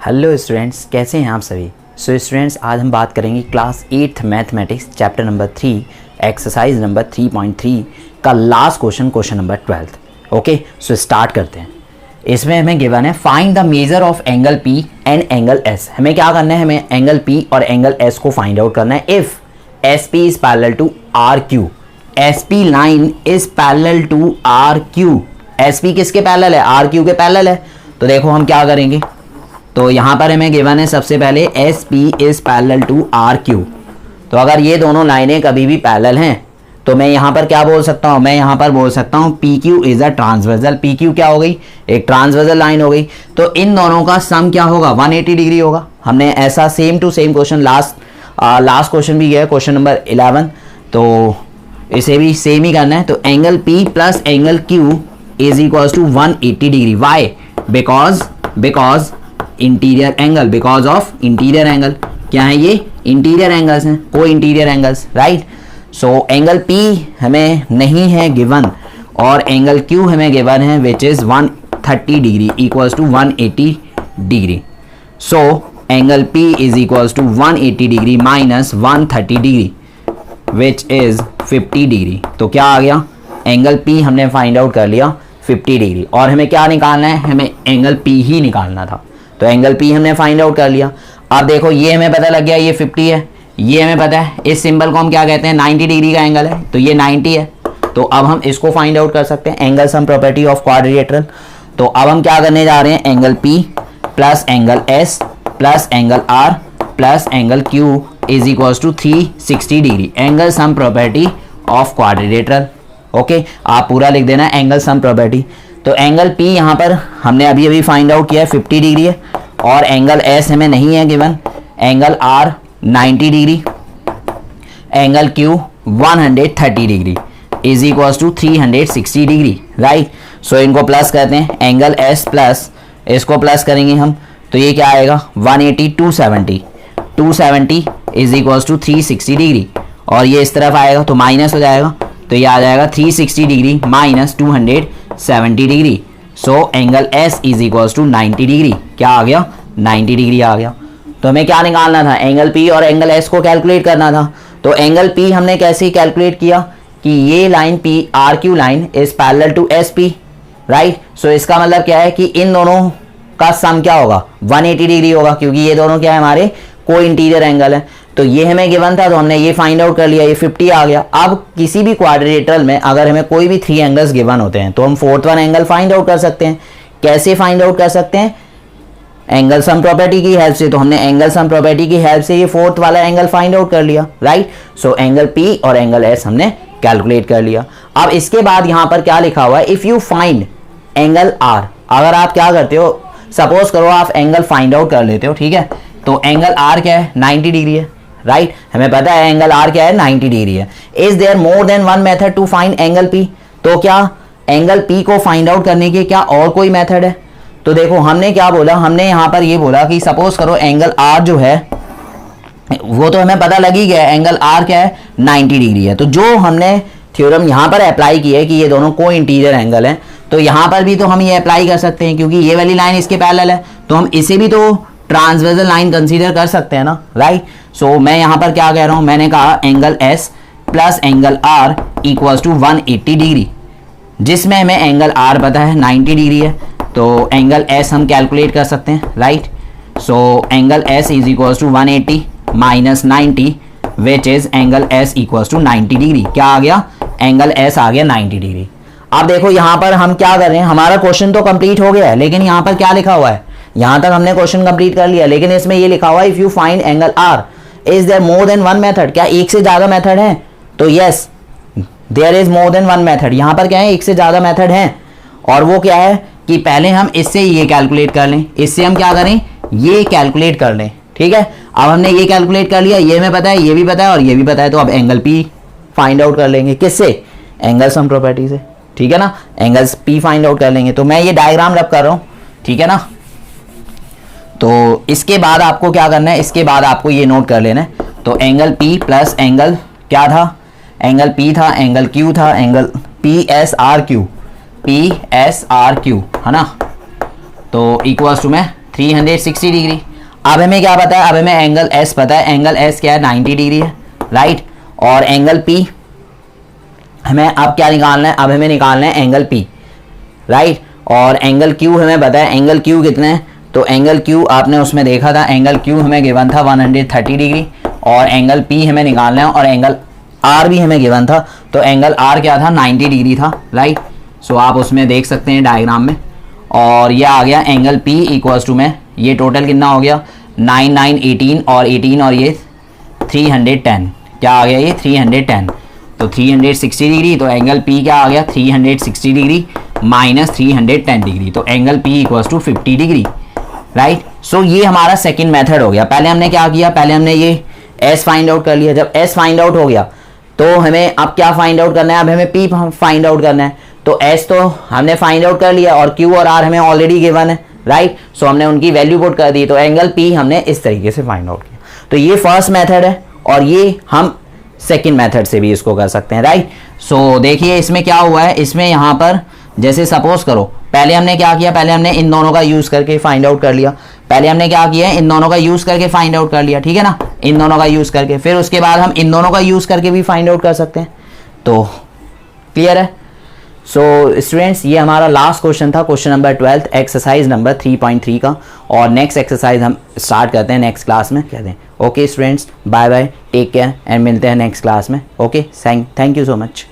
Hello students, कैसे हैं आप सभी। सो स्टूडेंट्स, आज हम बात करेंगे class 8th mathematics chapter number 3 exercise number 3.3 का last question number 12। Okay, so start करते हैं। इसमें हमें गिवन है find the measure of angle P and angle S. हमें क्या करना है, हमें एंगल पी और एंगल एस को फाइंड आउट करना है। If S P is parallel to R Q, S P line is parallel to R Q. S P किसके पैरेलल है? आर क्यू के पैरेलल है। तो देखो हम क्या करेंगे, तो यहाँ पर हमें गिवन है सबसे पहले S P is parallel to R Q. तो अगर ये दोनों लाइनें कभी भी पैरेलल हैं तो मैं यहाँ पर क्या बोल सकता हूँ, मैं यहाँ पर बोल सकता हूँ P Q is a transversal. P Q क्या हो गई? एक ट्रांसवर्सल लाइन हो गई। तो इन दोनों का सम क्या होगा? 180 डिग्री होगा। हमने ऐसा same to same question last question भी किया है, क्वेश्चन नंबर 11। तो इसे भी सेम ही करना है। तो angle P plus angle Q is equal to 180 degree. Why? Because interior angle, because of interior angle. क्या है ये? इंटीरियर एंगल्स हैं, co interior angles, right. So angle P हमें नहीं है गिवन और एंगल Q हमें गिवन है which is 130 degree equals to 180 degree. So angle P is equals to 180 degree minus 130 degree which is 50 degree. तो क्या आ गया? एंगल P हमने फाइंड आउट कर लिया 50 डिग्री। और हमें क्या निकालना है? हमें एंगल P ही निकालना था। तो एंगल P हमने फाइंड आउट कर लिया। अब देखो ये हमें पता लग गया ये 50 है, ये हमें पता है। इस सिंबल को हम क्या कहते हैं? 90 डिग्री का एंगल है, तो ये 90 है। तो अब हम इसको फाइंड आउट कर सकते हैं, angle sum property of quadrilateral. तो अब हम क्या करने जा रहे हैं? Angle P plus angle S plus angle R plus angle Q is equals to 360 degree, angle sum property of quadrilateral. Okay, आप पूरा लिख देना एंगल सम प्रॉपर्टी। तो एंगल P यहाँ पर हमने अभी फाइंड आउट किया है 50 डिग्री है और एंगल S हमें नहीं है given. Angle R 90 degree, angle Q 130 degree is equals to 360 degree, right. So इनको प्लस करते हैं, एंगल S प्लस इसको प्लस करेंगे हम, तो ये क्या आएगा? 180 270 इज इक्वल्स टू 360 डिग्री। और ये इस तरफ आएगा तो माइनस हो जाएगा, तो ये आ जाएगा 360 degree minus 270 degree. So angle S is equals to 90 degree. क्या आ गया? 90 डिग्री आ गया। तो हमें क्या निकालना था? एंगल P और एंगल S को कैलकुलेट करना था। तो एंगल P हमने कैसे कैलकुलेट किया कि ये line P R Q line is parallel to SP, right. So इसका मतलब क्या है कि इन दोनों का सम क्या होगा? 180 डिग्री होगा, क्योंकि ये दोनों क्या है? हमारे को इंटीरियर एंगल है। तो ये हमें गिवन था तो हमने ये फाइंड आउट कर लिया, ये 50 आ गया। अब किसी भी क्वाड्रिलेटरल में अगर हमें कोई भी 3 एंगल्स गिवन होते हैं तो हम fourth one angle find out कर सकते हैं। कैसे फाइंड आउट कर सकते हैं? एंगल सम प्रॉपर्टी की हेल्प से। तो हमने एंगल सम प्रॉपर्टी की हेल्प से ये फोर्थ वाला एंगल फाइंड आउट कर लिया, राइट। सो एंगल P और एंगल S हमने कैलकुलेट कर लिया। अब इसके बाद यहाँ पर क्या लिखा हुआ है? If you find angle R। अगर आप क्या करते हो, सपोज करो आप एंगल फाइंड आउट कर लेते हो, ठीक है। तो एंगल R क्या है? 90 डिग्री है, राइट। हमें पता है एंगल R क्या है? 90 डिग्री है। Is there more than one method to find angle P? तो क्या एंगल P को फाइंड आउट करने के क्या और कोई मेथड है? तो देखो हमने क्या बोला, हमने यहाँ पर ये बोला कि सपोज करो एंगल R जो है वो तो हमें पता लग ही गया, एंगल R क्या है? 90 डिग्री है। तो जो हमने थ्योरम यहाँ पर अप्लाई की है कि ये दोनों को इंटीरियर एंगल हैं, तो यहाँ पर भी तो हम ये अप्लाई कर सकते हैं, क्योंकि ये वाली लाइन इसके पैरेलल है, तो हम इसे भी तो ट्रांसवर्सल लाइन कंसीडर कर सकते हैं ना, राइट। सो मैं यहाँ पर क्या कह रहा हूँ, मैंने कहा angle S plus angle R equals to 180 degree, जिसमें हमें एंगल R पता है 90 डिग्री है। तो एंगल S हम कैलकुलेट कर सकते हैं, right. So angle S is equals to 180 minus 90 which is angle S equals to 90 degree. क्या आ गया? एंगल S आ गया 90 डिग्री। अब देखो यहाँ पर हम क्या कर रहे हैं, हमारा क्वेश्चन तो कंप्लीट हो गया है, लेकिन यहाँ पर क्या लिखा हुआ है? यहाँ तक हमने क्वेश्चन कंप्लीट कर लिया, लेकिन इसमें ये लिखा हुआ है if you find angle R is there more than one method. क्या एक से ज्यादा मेथड है? तो yes, there is more than one method. यहाँ पर क्या है? एक से ज्यादा मेथड है। और वो क्या है कि पहले हम इससे ये कैलकुलेट कर लें, इससे हम क्या करें? ये कैलकुलेट कर लें, ठीक है। अब हमने ये कैलकुलेट कर लिया, ये हमें पता है, ये भी पता है और ये भी पता है। तो अब एंगल P फाइंड आउट कर लेंगे, किससे? एंगल सम प्रॉपर्टी से, ठीक है ना। एंगल्स P फाइंड आउट कर लेंगे। तो मैं ये डायग्राम रब कर रहा हूँ, ठीक है ना। तो इसके बाद आपको क्या करना है? इसके बाद आपको ये नोट कर लेना है। तो एंगल P प्लस एंगल क्या था? एंगल P था, एंगल Q था, एंगल PSRQ है ना। तो इक्वल्स टू में 360 डिग्री। अब हमें क्या पता है, अब हमें एंगल एस पता है, एंगल एस क्या है 90 डिग्री है, राइट। और एंगल पी हमें अब क्या निकालना है, अब हमें निकालना है एंगल पी, राइट। और एंगल क्यू हमें पता है, एंगल क्यू कितने हैं, तो एंगल क्यू आपने उसमें देखा था, एंगल क्यू हमें गिवन था 130 डिग्री। और एंगल पी हमें निकालना है और एंगल आर भी हमें गिवन था, तो एंगल आर क्या था 90 डिग्री था, राइट। सो आप उसमें देख सकते हैं डायग्राम में। और ये आ गया एंगल पी इक्वल्स टू में, ये टोटल कितना हो गया 9 9 18 और 18 और ये 310, क्या आ गया ये 310, तो 360 डिग्री। तो एंगल पी क्या आ गया 360 डिग्री माइनस 310 डिग्री, तो angle p equals to 50 degree, right. So ये हमारा सेकंड मेथड हो गया। पहले हमने क्या किया, पहले हमने ये एस फाइंड आउट कर लिया। जब एस फाइंड आउट हो गया तो हमें अब क्या फाइंड आउट करना है, अब हमें पी फाइंड आउट करना है। तो एस तो हमने फाइंड आउट कर लिया और क्यू और आर हमें ऑलरेडी गिवन है, राइट। सो हमने उनकी वैल्यू पुट कर दी, तो एंगल पी हमने इस तरीके से फाइंड आउट किया। तो ये फर्स्ट मेथड है और ये हम सेकंड मेथड से भी इसको कर सकते हैं, राइट। सो देखिए इसमें क्या हुआ है, इसमें यहाँ पर जैसे सपोज करो पहले हमने क्या किया, पहले हमने इन दोनों का यूज करके फाइंड आउट कर लिया, पहले हमने क्या किया इन दोनों का यूज करके फाइंड आउट कर लिया, ठीक है ना, इन दोनों का यूज करके। फिर उसके बाद हम इन दोनों का यूज करके भी फाइंड आउट कर सकते हैं। तो क्लियर है। सो स्टूडेंट्स ये हमारा लास्ट क्वेश्चन था, क्वेश्चन नंबर 12 एक्सरसाइज नंबर 3.3 का। और नेक्स्ट एक्सरसाइज हम स्टार्ट करते हैं नेक्स्ट क्लास में, कहते हैं okay students, bye bye, take care and मिलते हैं नेक्स्ट क्लास में। Okay, thank you so much.